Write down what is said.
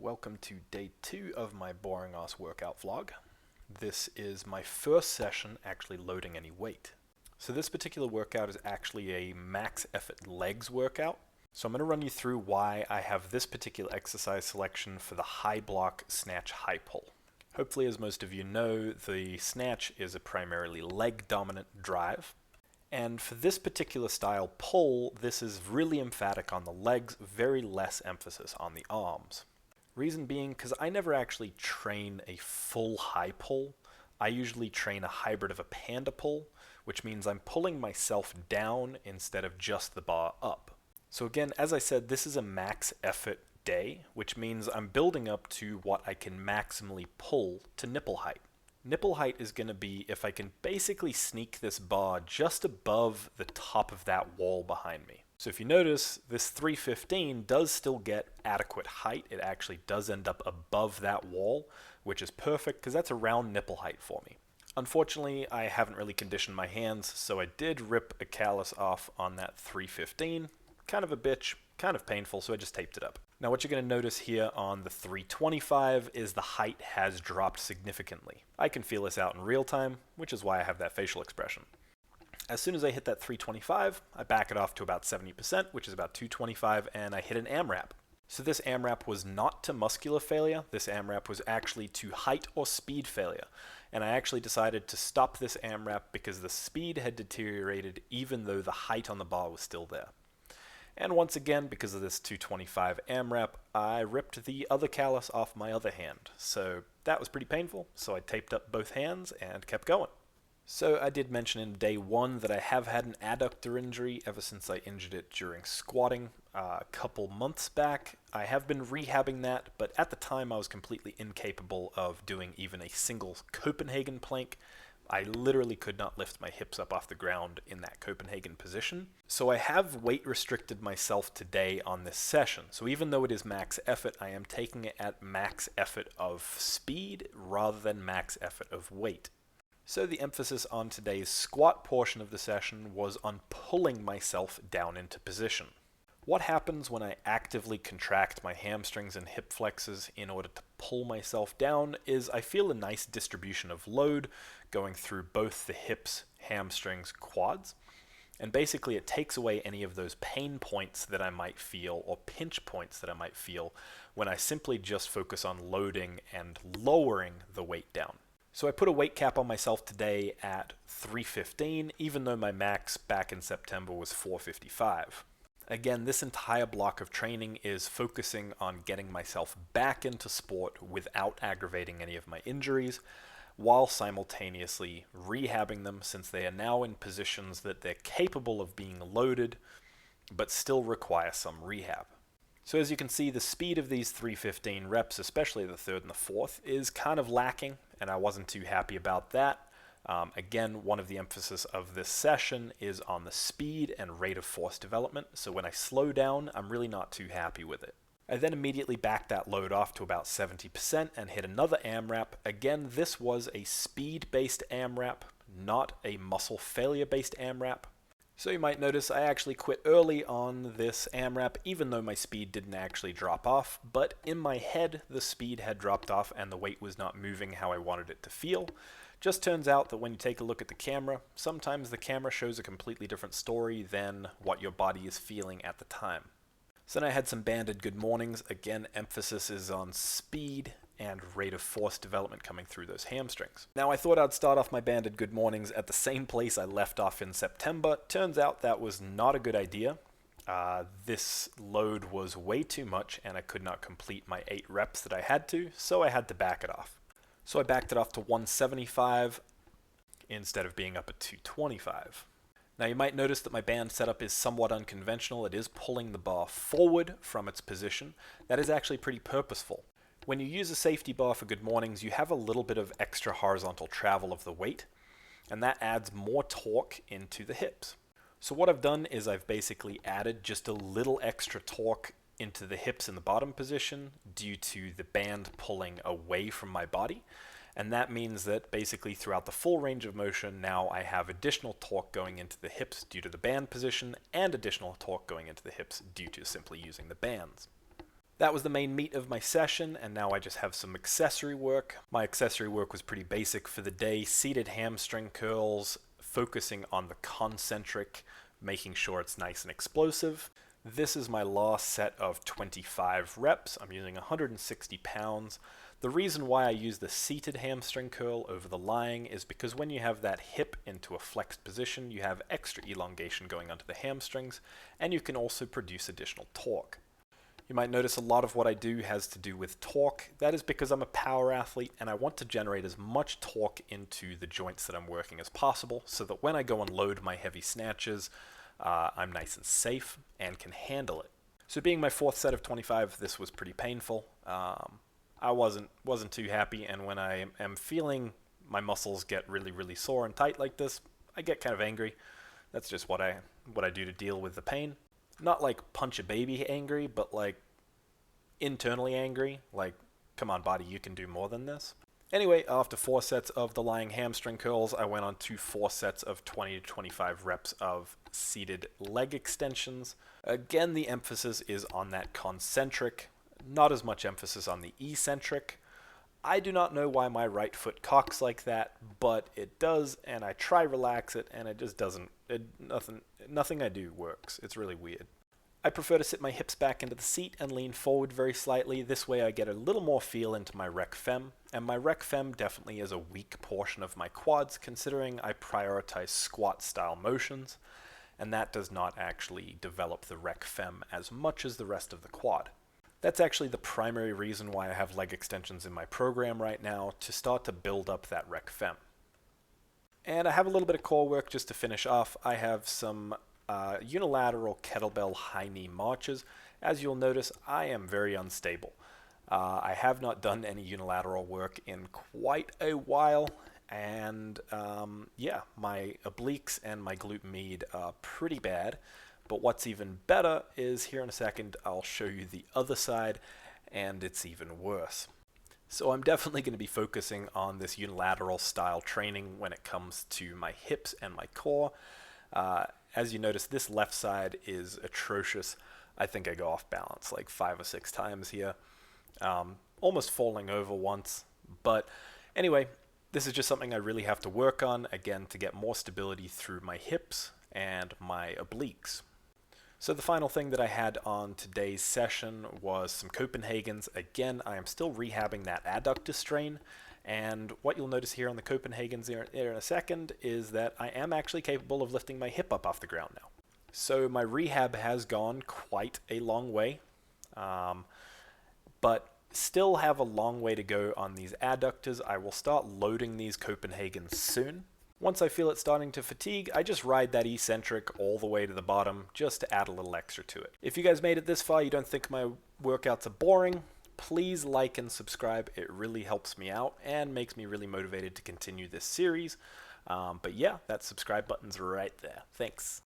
welcome to day 2 of my boring ass workout vlog. This is my first session actually loading any weight. So this particular workout is actually a max effort legs workout. So I'm going to run you through why I have this particular exercise selection for the High Block Snatch Pull. Hopefully, as most of you know, the snatch is a primarily leg dominant drive. And for this particular style pull, this is really emphatic on the legs, very less emphasis on the arms. Reason being, because I never actually train a full high pull. I usually train a hybrid of a panda pull, which means I'm pulling myself down instead of just the bar up. So again, as I said, this is a max effort day, which means I'm building up to what I can maximally pull to nipple height. Nipple height is going to be if I can basically sneak this bar just above the top of that wall behind me. So if you notice, this 315 does still get adequate height. It actually does end up above that wall, which is perfect because that's around nipple height for me. Unfortunately, I haven't really conditioned my hands, so I did rip a callus off on that 315. Kind of a bitch, kind of painful, so I just taped it up. Now what you're going to notice here on the 325 is the height has dropped significantly. I can feel this out in real time, which is why I have that facial expression. As soon as I hit that 325, I back it off to about 70%, which is about 225, and I hit an AMRAP. So this AMRAP was not to muscular failure, this AMRAP was actually to height or speed failure. And I actually decided to stop this AMRAP because the speed had deteriorated even though the height on the bar was still there. And once again, because of this 225 AMRAP, I ripped the other callus off my other hand. So that was pretty painful, so I taped up both hands and kept going. So I did mention in day 1 that I have had an adductor injury ever since I injured it during squatting a couple months back. I have been rehabbing that, but at the time I was completely incapable of doing even a single Copenhagen plank. I literally could not lift my hips up off the ground in that Copenhagen position. So I have weight restricted myself today on this session. So even though it is max effort, I am taking it at max effort of speed rather than max effort of weight. So the emphasis on today's squat portion of the session was on pulling myself down into position. What happens when I actively contract my hamstrings and hip flexors in order to pull myself down is I feel a nice distribution of load going through both the hips, hamstrings, quads. And basically it takes away any of those pain points that I might feel or pinch points that I might feel when I simply just focus on loading and lowering the weight down. So I put a weight cap on myself today at 315, even though my max back in September was 455. Again, this entire block of training is focusing on getting myself back into sport without aggravating any of my injuries, while simultaneously rehabbing them since they are now in positions that they're capable of being loaded, but still require some rehab. So as you can see, the speed of these 315 reps, especially the third and the fourth, is kind of lacking, and I wasn't too happy about that. Again, one of the emphasis of this session is on the speed and rate of force development, so when I slow down, I'm really not too happy with it. I then immediately backed that load off to about 70% and hit another AMRAP. Again, this was a speed-based AMRAP, not a muscle failure-based AMRAP. So you might notice I actually quit early on this AMRAP, even though my speed didn't actually drop off, but in my head, the speed had dropped off and the weight was not moving how I wanted it to feel. Just turns out that when you take a look at the camera, sometimes the camera shows a completely different story than what your body is feeling at the time. So then I had some banded good mornings. Again, emphasis is on speed and rate of force development coming through those hamstrings. Now I thought I'd start off my banded good mornings at the same place I left off in September. Turns out that was not a good idea. This load was way too much and I could not complete my 8 reps that I had to, so I had to back it off. So I backed it off to 175 instead of being up at 225. Now you might notice that my band setup is somewhat unconventional. It is pulling the bar forward from its position. That is actually pretty purposeful. When you use a safety bar for good mornings, you have a little bit of extra horizontal travel of the weight, and that adds more torque into the hips. So what I've done is I've basically added just a little extra torque into the hips in the bottom position due to the band pulling away from my body. And that means that basically throughout the full range of motion, now I have additional torque going into the hips due to the band position and additional torque going into the hips due to simply using the bands. That was the main meat of my session, and now I just have some accessory work. My accessory work was pretty basic for the day. Seated hamstring curls, focusing on the concentric, making sure it's nice and explosive. This is my last set of 25 reps. I'm using 160 pounds. The reason why I use the seated hamstring curl over the lying is because when you have that hip into a flexed position, you have extra elongation going onto the hamstrings, and you can also produce additional torque. You might notice a lot of what I do has to do with torque. That is because I'm a power athlete and I want to generate as much torque into the joints that I'm working as possible so that when I go and load my heavy snatches, I'm nice and safe and can handle it. So being my fourth set of 25, this was pretty painful. I wasn't too happy, and when I am feeling my muscles get really sore and tight like this, I get kind of angry. That's just what I do to deal with the pain. Not like punch a baby angry, but like internally angry. Like, come on, body, you can do more than this. Anyway, after 4 sets of the lying hamstring curls, I went on to 4 sets of 20 to 25 reps of seated leg extensions. Again, the emphasis is on that concentric, not as much emphasis on the eccentric. I do not know why my right foot cocks like that, but it does, and I try relax it, and it just doesn't. Nothing I do works. It's really weird. I prefer to sit my hips back into the seat and lean forward very slightly. This way I get a little more feel into my rec fem, and my rec fem definitely is a weak portion of my quads considering I prioritize squat style motions, and that does not actually develop the rec fem as much as the rest of the quad. That's actually the primary reason why I have leg extensions in my program right now, to start to build up that rec fem. And I have a little bit of core work just to finish off. I have some unilateral kettlebell high knee marches. As you'll notice, I am very unstable. I have not done any unilateral work in quite a while, and yeah, my obliques and my glute med are pretty bad. But what's even better is here in a second I'll show you the other side, and it's even worse. So I'm definitely going to be focusing on this unilateral style training when it comes to my hips and my core. As you notice, this left side is atrocious. I think I go off balance like 5 or 6 times here, almost falling over once. But anyway, this is just something I really have to work on, again, to get more stability through my hips and my obliques. So the final thing that I had on today's session was some Copenhagen's. Again, I am still rehabbing that adductor strain, and what you'll notice here on the Copenhagen's here in a second is that I am actually capable of lifting my hip up off the ground now. So my rehab has gone quite a long way, but still have a long way to go on these adductors. I will start loading these Copenhagen's soon. Once I feel it starting to fatigue, I just ride that eccentric all the way to the bottom just to add a little extra to it. If you guys made it this far, you don't think my workouts are boring, please like and subscribe. It really helps me out and makes me really motivated to continue this series. But yeah, that subscribe button's right there. Thanks.